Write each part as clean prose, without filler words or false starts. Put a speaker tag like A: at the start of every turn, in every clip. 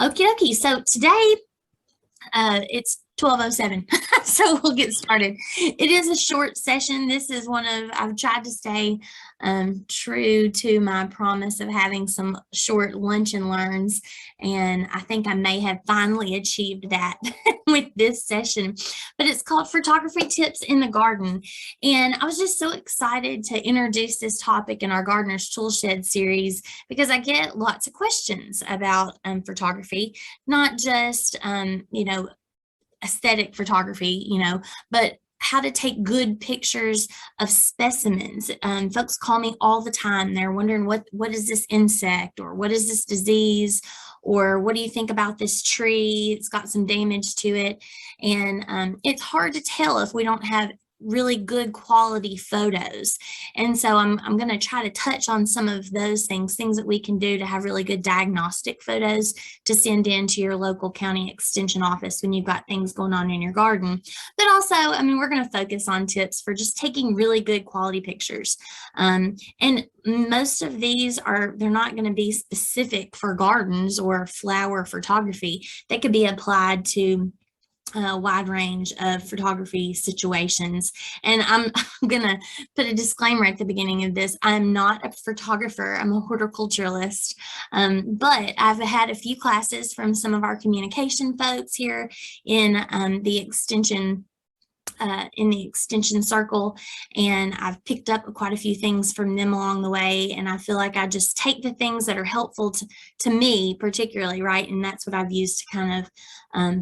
A: Okie dokie. So today it's 12:07, so we'll get started. It is a short session. This is I've tried to stay true to my promise of having some short lunch and learns, and I think I may have finally achieved that with this session. But it's called Photography Tips in the Garden, and I was just so excited to introduce this topic in our Gardener's Toolshed series because I get lots of questions about photography, not just aesthetic photography, but how to take good pictures of specimens. Folks call me all the time. They're wondering what is this insect, or what is this disease, or what do you think about this tree? It's got some damage to it. And it's hard to tell if we don't have really good quality photos. And so I'm going to try to touch on some of those things that we can do to have really good diagnostic photos to send in to your local county extension office when you've got things going on in your garden. But also, we're going to focus on tips for just taking really good quality pictures. And most of these they're not going to be specific for gardens or flower photography. They could be applied to a wide range of photography situations. And I'm going to put a disclaimer at the beginning of this. I'm not a photographer. I'm a horticulturalist. But I've had a few classes from some of our communication folks here in the extension circle, and I've picked up quite a few things from them along the way, and I feel like I just take the things that are helpful to me particularly, right? And that's what I've used to kind of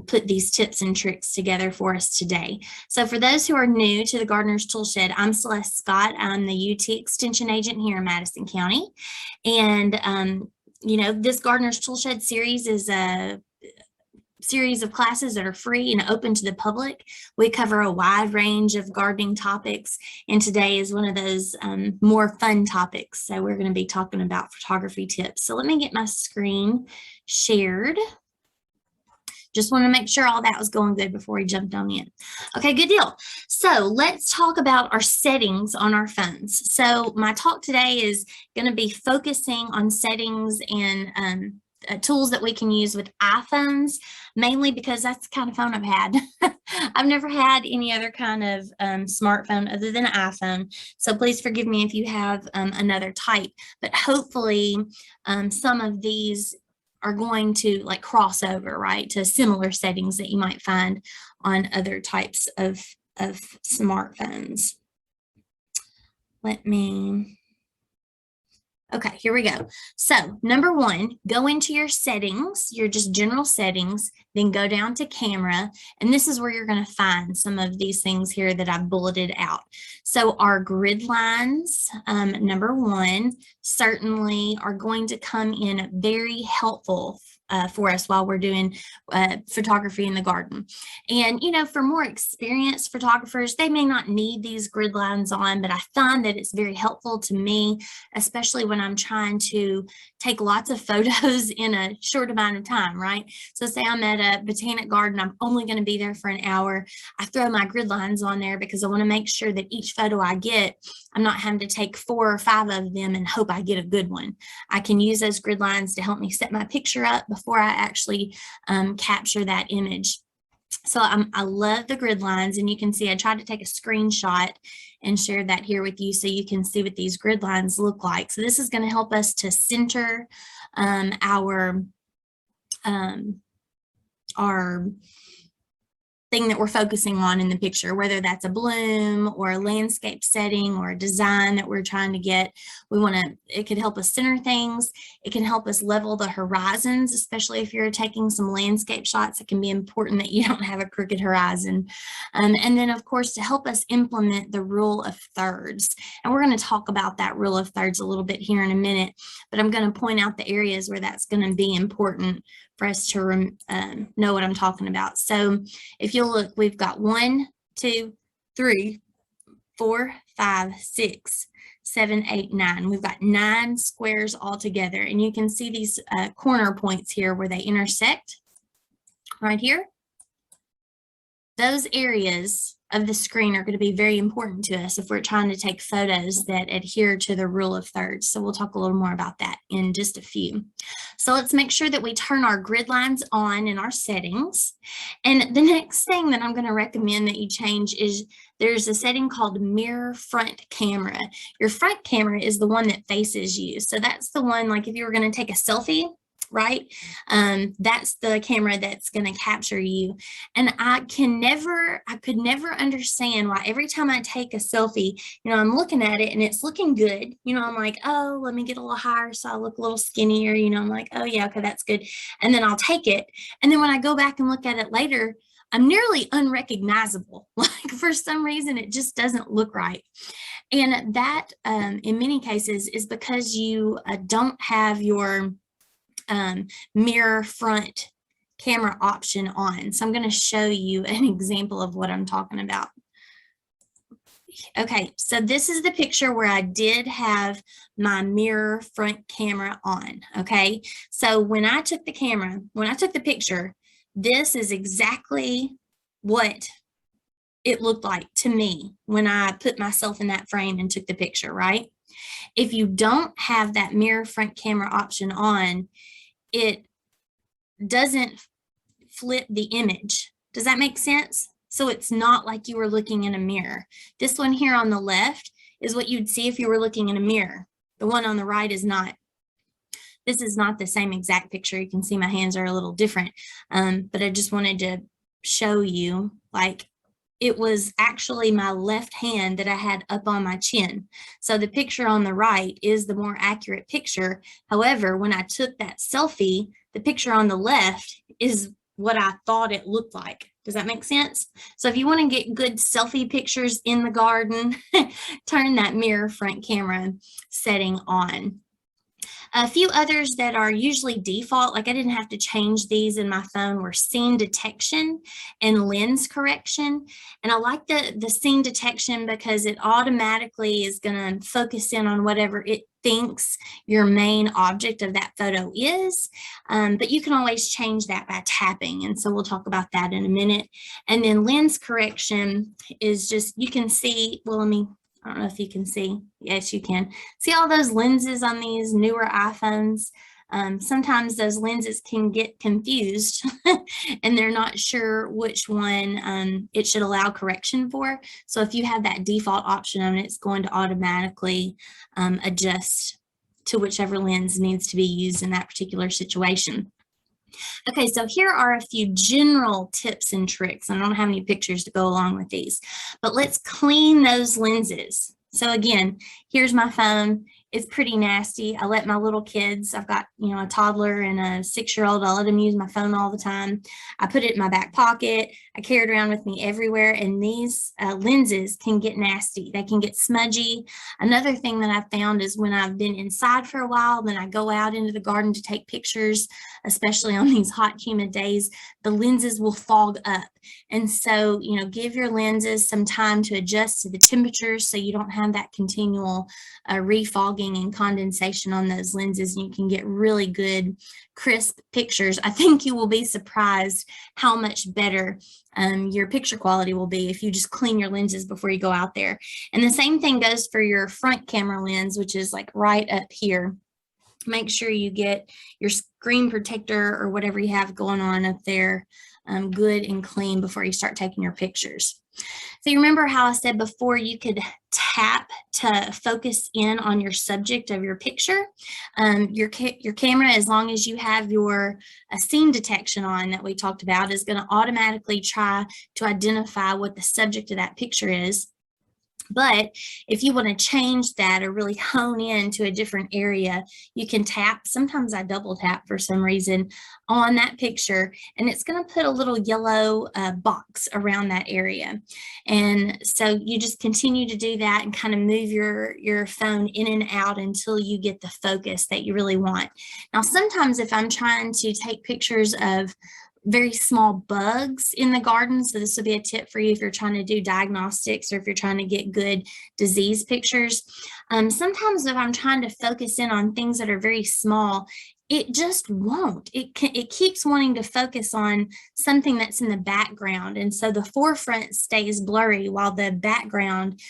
A: put these tips and tricks together for us today. So for those who are new to the Gardener's Toolshed, I'm Celeste Scott. I'm the UT Extension agent here in Madison County, and this Gardener's Toolshed series is a series of classes that are free and open to the public. We cover a wide range of gardening topics, and today is one of those more fun topics. So we're going to be talking about photography tips. So let me get my screen shared. Just want to make sure all that was going good before we jumped on in. Okay, good deal. So let's talk about our settings on our phones. So my talk today is going to be focusing on settings and tools that we can use with iPhones, mainly because that's the kind of phone I've had. I've never had any other kind of smartphone other than an iPhone. So please forgive me if you have another type, but hopefully some of these are going to cross over, right, to similar settings that you might find on other types of smartphones. Okay, here we go. So number one, go into your settings, your just general settings, then go down to camera. And this is where you're going to find some of these things here that I've bulleted out. So our grid lines, number one, certainly are going to come in very helpful for us while we're doing photography in the garden. And, for more experienced photographers, they may not need these grid lines on, but I find that it's very helpful to me, especially when I'm trying to take lots of photos in a short amount of time, right? So say I'm at a botanic garden, I'm only going to be there for an hour. I throw my grid lines on there because I want to make sure that each photo I get, I'm not having to take 4 or 5 of them and hope I get a good one. I can use those grid lines to help me set my picture up before I actually capture that image. So I love the grid lines, and you can see I tried to take a screenshot and share that here with you so you can see what these grid lines look like. So this is going to help us to center our thing that we're focusing on in the picture, whether that's a bloom or a landscape setting or a design that we're trying to get. It can help us center things. It can help us level the horizons, especially if you're taking some landscape shots. It can be important that you don't have a crooked horizon. And then of course, to help us implement the rule of thirds. And we're going to talk about that rule of thirds a little bit here in a minute, but I'm going to point out the areas where that's going to be important for us to know what I'm talking about. So if you'll look, we've got 1, 2, 3, 4, 5, 6, 7, 8, 9. We've got 9 squares all together, and you can see these corner points here where they intersect right here. Those areas of the screen are going to be very important to us if we're trying to take photos that adhere to the rule of thirds. So we'll talk a little more about that in just a few. So let's make sure that we turn our grid lines on in our settings. And the next thing that I'm going to recommend that you change is there's a setting called mirror front camera. Your front camera is the one that faces you. So that's the one, like if you were going to take a selfie, right? That's the camera that's going to capture you. And I could never understand why every time I take a selfie, I'm looking at it and it's looking good. I'm like, oh, let me get a little higher so I look a little skinnier. I'm like, oh yeah, okay, that's good. And then I'll take it. And then when I go back and look at it later, I'm nearly unrecognizable. Like for some reason, it just doesn't look right. And that in many cases is because you don't have your mirror front camera option on. So I'm going to show you an example of what I'm talking about. Okay, so this is the picture where I did have my mirror front camera on. Okay, so when I took the picture, this is exactly what it looked like to me when I put myself in that frame and took the picture, right? If you don't have that mirror front camera option on, it doesn't flip the image. Does that make sense? So it's not like you were looking in a mirror. This one here on the left is what you'd see if you were looking in a mirror. The one on the right is not. This is not the same exact picture. You can see my hands are a little different, but I just wanted to show you, like, it was actually my left hand that I had up on my chin. So the picture on the right is the more accurate picture. However, when I took that selfie, the picture on the left is what I thought it looked like. Does that make sense? So if you want to get good selfie pictures in the garden, turn that mirror front camera setting on. A few others that are usually default, like I didn't have to change these in my phone, were scene detection and lens correction. And I like the scene detection because it automatically is going to focus in on whatever it thinks your main object of that photo is. But you can always change that by tapping. And so we'll talk about that in a minute. And then lens correction is just, you can see, well, I don't know if you can see. Yes, you can. See all those lenses on these newer iPhones? Sometimes those lenses can get confused and they're not sure which one it should allow correction for. So if you have that default option on it, it's going to automatically adjust to whichever lens needs to be used in that particular situation. Okay, so here are a few general tips and tricks. I don't have any pictures to go along with these, but let's clean those lenses. So again, here's my phone. It's pretty nasty. I let my little kids, I've got, a toddler and a 6-year-old, I let them use my phone all the time. I put it in my back pocket. I carry it around with me everywhere. And these lenses can get nasty. They can get smudgy. Another thing that I've found is when I've been inside for a while, then I go out into the garden to take pictures, especially on these hot, humid days, the lenses will fog up. And so, give your lenses some time to adjust to the temperatures so you don't have that continual refogging and condensation on those lenses, and you can get really good, crisp pictures. I think you will be surprised how much better your picture quality will be if you just clean your lenses before you go out there. And the same thing goes for your front camera lens, which is like right up here. Make sure you get your screen protector or whatever you have going on up there good and clean before you start taking your pictures. So you remember how I said before you could tap to focus in on your subject of your picture? Your camera, as long as you have your scene detection on that we talked about, is going to automatically try to identify what the subject of that picture is. But if you want to change that or really hone in to a different area, you can tap. Sometimes I double tap for some reason on that picture, and it's going to put a little yellow box around that area. And so you just continue to do that and kind of move your phone in and out until you get the focus that you really want. Now, sometimes if I'm trying to take pictures of very small bugs in the garden. So this will be a tip for you if you're trying to do diagnostics or if you're trying to get good disease pictures. Sometimes if I'm trying to focus in on things that are very small, it just won't. It keeps wanting to focus on something that's in the background. And so the forefront stays blurry while the background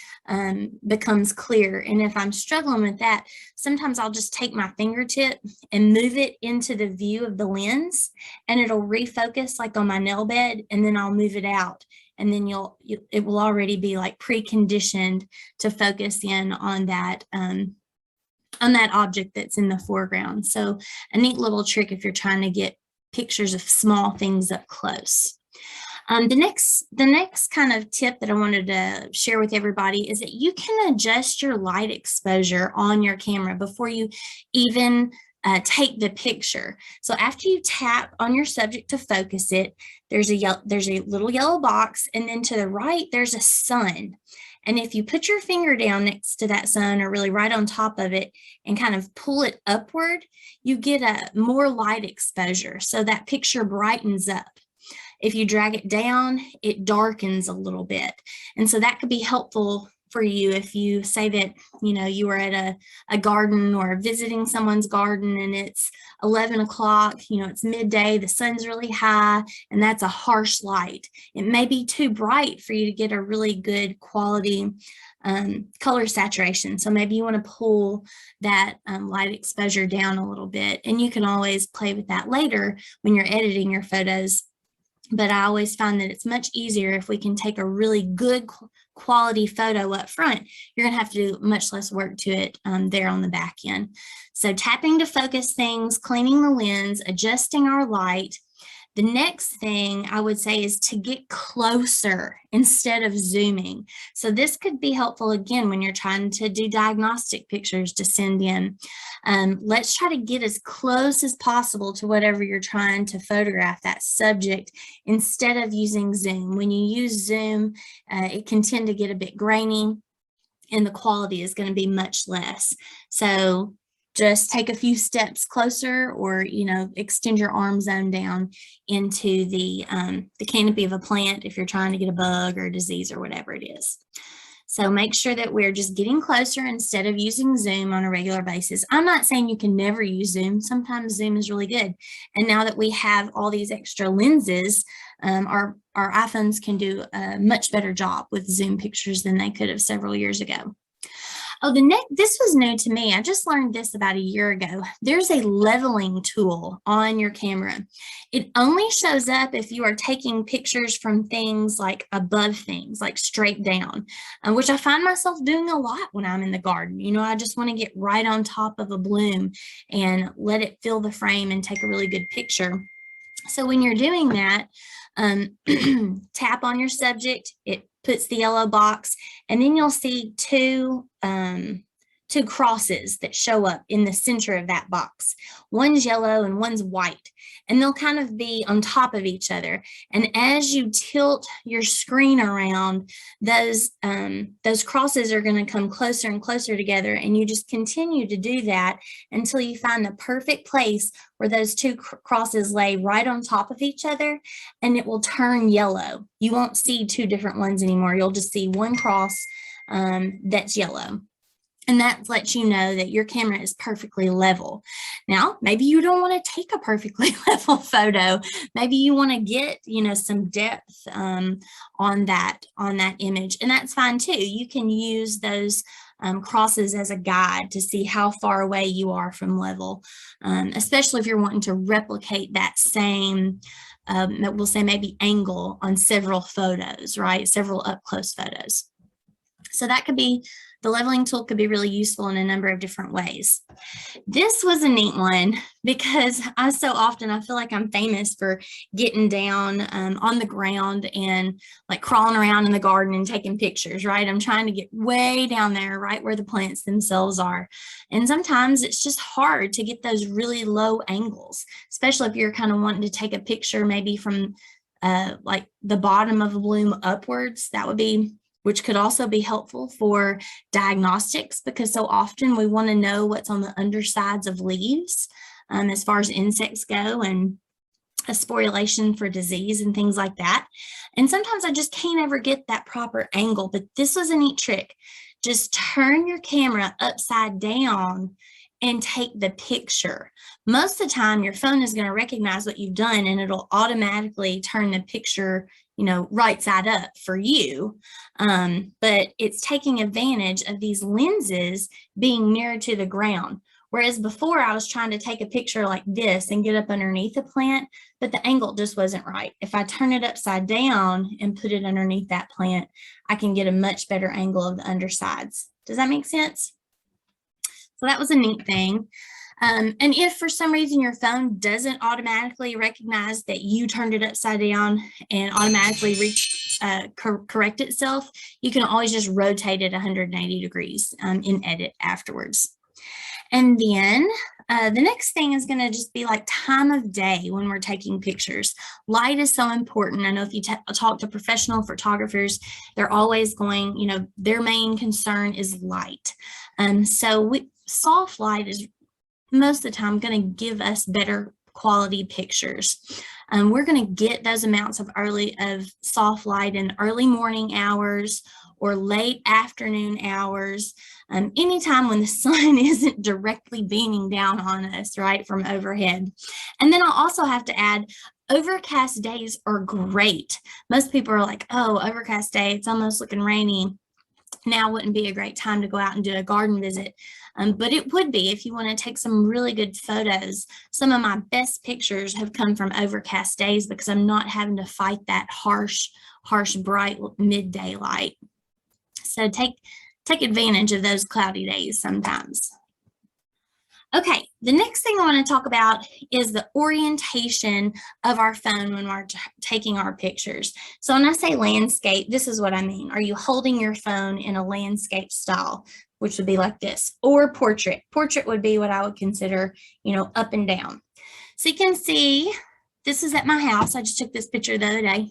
A: becomes clear. And if I'm struggling with that, sometimes I'll just take my fingertip and move it into the view of the lens, and it'll refocus like on my nail bed, and then I'll move it out. And then it will already be like preconditioned to focus in on that object that's in the foreground. So a neat little trick if you're trying to get pictures of small things up close. The next kind of tip that I wanted to share with everybody is that you can adjust your light exposure on your camera before you even take the picture. So after you tap on your subject to focus it, there's a little yellow box, and then to the right, there's a sun. And if you put your finger down next to that sun, or really right on top of it, and kind of pull it upward, you get a more light exposure. So that picture brightens up. If you drag it down, it darkens a little bit. And so that could be helpful for you if you say that, you were at a garden or visiting someone's garden, and it's 11 o'clock, it's midday, the sun's really high, and that's a harsh light. It may be too bright for you to get a really good quality color saturation. So maybe you want to pull that light exposure down a little bit, and you can always play with that later when you're editing your photos. But I always find that it's much easier if we can take a really good quality photo up front. You're going to have to do much less work to it there on the back end. So tapping to focus things, cleaning the lens, adjusting our light. The next thing I would say is to get closer instead of zooming. So this could be helpful again when you're trying to do diagnostic pictures to send in. Let's try to get as close as possible to whatever you're trying to photograph, that subject, instead of using zoom. When you use zoom, it can tend to get a bit grainy, and the quality is going to be much less. So just take a few steps closer, or extend your arm zone down into the canopy of a plant if you're trying to get a bug or a disease or whatever it is. So make sure that we're just getting closer instead of using zoom on a regular basis. I'm not saying you can never use zoom. Sometimes zoom is really good. And now that we have all these extra lenses, our iPhones can do a much better job with zoom pictures than they could have several years ago. Oh, this was new to me. I just learned this about a year ago. There's a leveling tool on your camera. It only shows up if you are taking pictures from things like above things, like straight down, which I find myself doing a lot when I'm in the garden. I just want to get right on top of a bloom and let it fill the frame and take a really good picture. So when you're doing that, tap on your subject, it puts the yellow box, and then you'll see two crosses that show up in the center of that box. One's yellow and one's white, and they'll kind of be on top of each other. And as you tilt your screen around, those crosses are going to come closer and closer together, and you just continue to do that until you find the perfect place where those two crosses lay right on top of each other, and it will turn yellow. You won't see two different ones anymore. You'll just see one cross that's yellow. And that lets you know that your camera is perfectly level. Now, maybe you don't want to take a perfectly level photo. Maybe you want to get, some depth on that image, and that's fine too. You can use those crosses as a guide to see how far away you are from level, especially if you're wanting to replicate that same, we'll say maybe angle on several photos, right? Several up close photos. So the leveling tool could be really useful in a number of different ways. This was a neat one because I feel like I'm famous for getting down on the ground and like crawling around in the garden and taking pictures, right? I'm trying to get way down there, right where the plants themselves are. And sometimes it's just hard to get those really low angles, especially if you're kind of wanting to take a picture maybe from like the bottom of a bloom upwards. Which could also be helpful for diagnostics, because so often we want to know what's on the undersides of leaves as far as insects go, and a sporulation for disease and things like that. And sometimes I just can't ever get that proper angle, but this was a neat trick. Just turn your camera upside down and take the picture. Most of the time, your phone is going to recognize what you've done and it'll automatically turn the picture, right side up for you. But it's taking advantage of these lenses being nearer to the ground. Whereas before I was trying to take a picture like this and get up underneath the plant, but the angle just wasn't right. If I turn it upside down and put it underneath that plant, I can get a much better angle of the undersides. Does that make sense? So that was a neat thing. And if for some reason your phone doesn't automatically recognize that you turned it upside down and automatically correct itself, you can always just rotate it 180 degrees in Edit afterwards. And then the next thing is going to just be like time of day when we're taking pictures. Light is so important. I know if you talk to professional photographers, they're always going, their main concern is light. So soft light is most of the time going to give us better quality pictures. We're going to get those amounts of soft light in early morning hours or late afternoon hours, anytime when the sun isn't directly beaming down on us, right, from overhead. And then I'll also have to add, overcast days are great. Most people are like, oh, overcast day, it's almost looking rainy. Now wouldn't be a great time to go out and do a garden visit. But it would be if you want to take some really good photos. Some of my best pictures have come from overcast days because I'm not having to fight that harsh, bright midday light. So take advantage of those cloudy days sometimes. Okay, the next thing I want to talk about is the orientation of our phone when we're taking our pictures. So when I say landscape, this is what I mean. Are you holding your phone in a landscape style, which would be like this, or portrait? Portrait would be what I would consider, up and down. So you can see, this is at my house. I just took this picture the other day.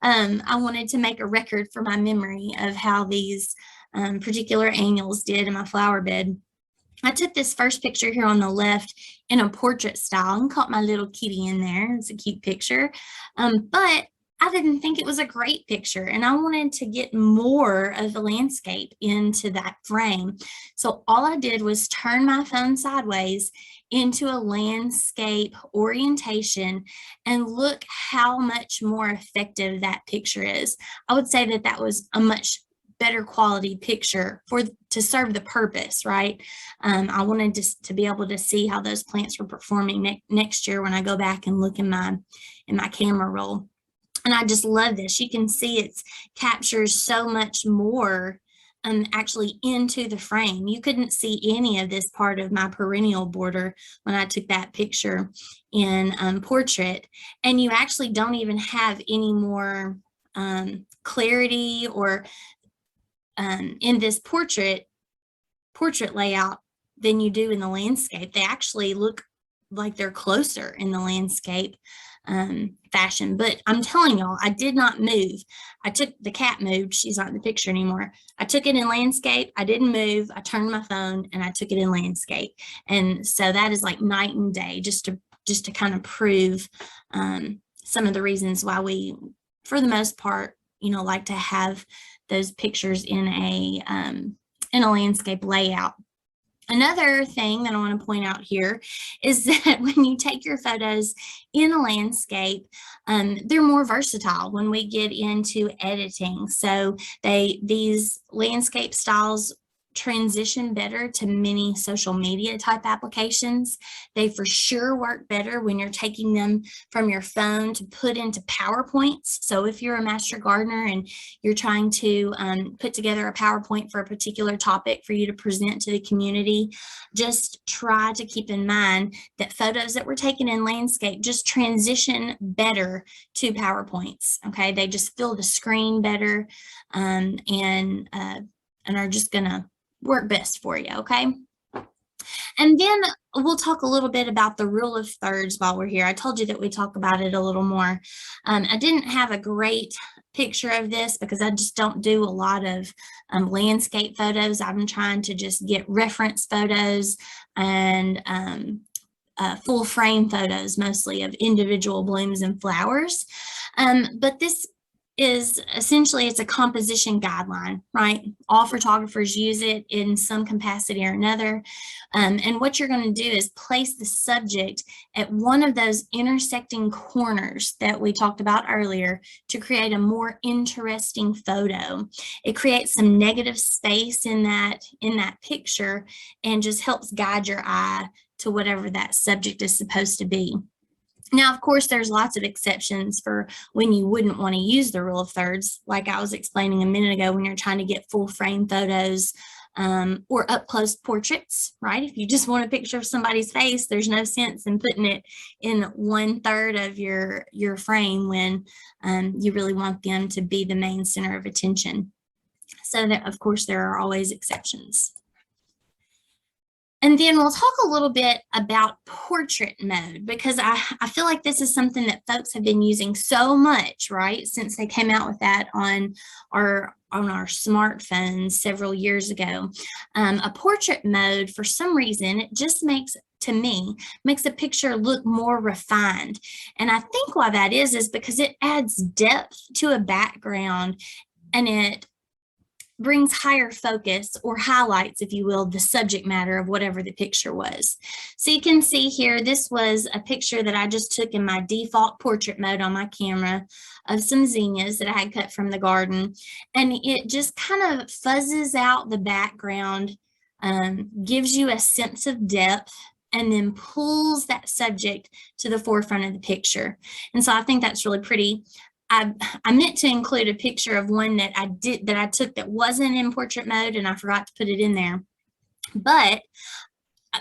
A: I wanted to make a record for my memory of how these particular annuals did in my flower bed. I took this first picture here on the left in a portrait style and caught my little kitty in there. It's a cute picture. But I didn't think it was a great picture and I wanted to get more of the landscape into that frame. So all I did was turn my phone sideways into a landscape orientation and look how much more effective that picture is. I would say that was a much better quality picture to serve the purpose, right? I wanted to be able to see how those plants were performing next year when I go back and look in my camera roll. And I just love this. You can see it captures so much more actually into the frame. You couldn't see any of this part of my perennial border when I took that picture in portrait. And you actually don't even have any more clarity or in this portrait layout than you do in the landscape. They actually look like they're closer in the landscape fashion. But I'm telling y'all, I did not move. The cat moved. She's not in the picture anymore. I took it in landscape. I didn't move. I turned my phone and I took it in landscape. And so that is like night and day, just to kind of prove some of the reasons why we, for the most part, like to have those pictures in a landscape layout. Another thing that I want to point out here is that when you take your photos in a landscape, they're more versatile when we get into editing. So these landscape styles transition better to many social media type applications. They for sure work better when you're taking them from your phone to put into PowerPoints. So if you're a master gardener and you're trying to put together a PowerPoint for a particular topic for you to present to the community, just try to keep in mind that photos that were taken in landscape just transition better to PowerPoints. Okay, they just fill the screen better and are just gonna work best for you, okay? And then we'll talk a little bit about the rule of thirds while we're here. I told you that we talk about it a little more. I didn't have a great picture of this because I just don't do a lot of landscape photos. I'm trying to just get reference photos and full frame photos, mostly of individual blooms and flowers. But this is essentially, it's a composition guideline, right? All photographers use it in some capacity or another. And what you're going to do is place the subject at one of those intersecting corners that we talked about earlier to create a more interesting photo. It creates some negative space in that picture and just helps guide your eye to whatever that subject is supposed to be. Now, of course, there's lots of exceptions for when you wouldn't want to use the rule of thirds, like I was explaining a minute ago, when you're trying to get full frame photos or up close portraits, right? If you just want a picture of somebody's face, there's no sense in putting it in 1/3 of your frame when you really want them to be the main center of attention. So that, of course, there are always exceptions. And then we'll talk a little bit about portrait mode, because I feel like this is something that folks have been using so much, right, since they came out with that on our smartphones several years ago. A portrait mode, for some reason, it just makes a picture look more refined. And I think why that is because it adds depth to a background, and it brings higher focus, or highlights, if you will, the subject matter of whatever the picture was. So you can see here, this was a picture that I just took in my default portrait mode on my camera of some zinnias that I had cut from the garden. And it just kind of fuzzes out the background, gives you a sense of depth, and then pulls that subject to the forefront of the picture. And so I think that's really pretty. I meant to include a picture of one that I took that wasn't in portrait mode, and I forgot to put it in there. But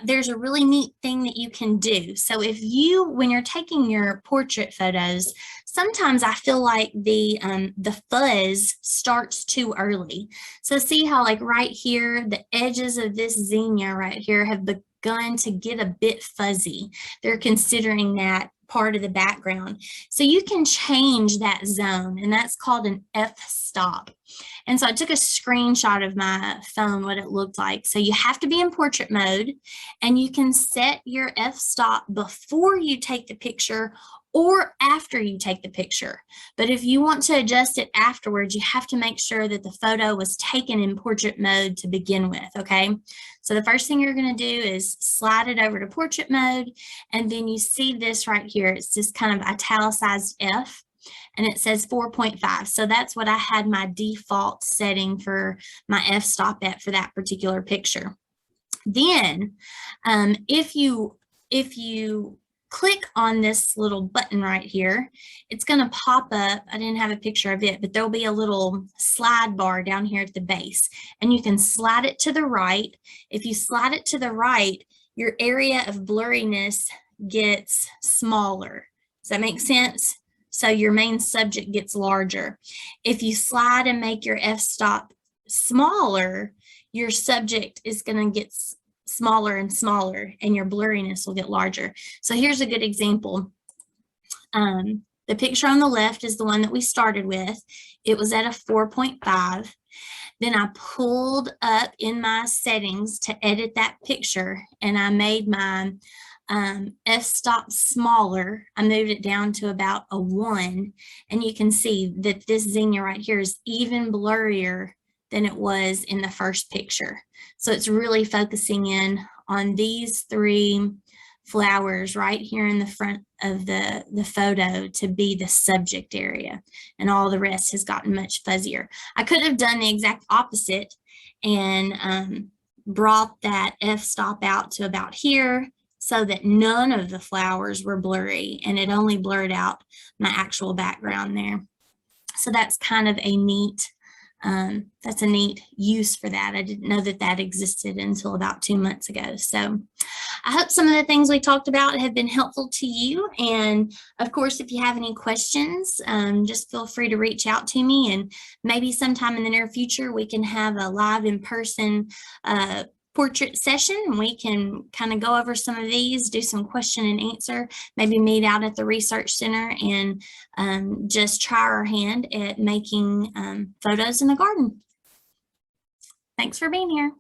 A: there's a really neat thing that you can do. So when you're taking your portrait photos, sometimes I feel like the fuzz starts too early. So see how, like, right here, the edges of this zinnia right here have begun to get a bit fuzzy. They're considering that part of the background. So you can change that zone, and that's called an f-stop. And so I took a screenshot of my phone, what it looked like. So you have to be in portrait mode, and you can set your f-stop before you take the picture or after you take the picture. But if you want to adjust it afterwards, you have to make sure that the photo was taken in portrait mode to begin with, okay? So the first thing you're going to do is slide it over to portrait mode, and then you see this right here. It's this kind of italicized F, and it says 4.5. So that's what I had my default setting for my f-stop at for that particular picture. Then if you click on this little button right here, it's going to pop up. I didn't have a picture of it, but there'll be a little slide bar down here at the base, and you can slide it to the right. If you slide it to the right, your area of blurriness gets smaller. Does that make sense? So your main subject gets larger. If you slide and make your f-stop smaller, your subject is going to get smaller and smaller, and your blurriness will get larger. So here's a good example. The picture on the left is the one that we started with. It was at a 4.5. Then I pulled up in my settings to edit that picture, and I made my f-stop smaller. I moved it down to about a 1, and you can see that this zinnia right here is even blurrier than it was in the first picture. So it's really focusing in on these 3 flowers right here in the front of the photo to be the subject area, and all the rest has gotten much fuzzier. I could have done the exact opposite and brought that f-stop out to about here, so that none of the flowers were blurry, and it only blurred out my actual background there. So that's kind of a neat use for that. I didn't know that that existed until about 2 months ago. So I hope some of the things we talked about have been helpful to you. And of course, if you have any questions, just feel free to reach out to me, and maybe sometime in the near future, we can have a live in-person portrait session, and we can kind of go over some of these, do some question and answer, maybe meet out at the research center and just try our hand at making photos in the garden. Thanks for being here.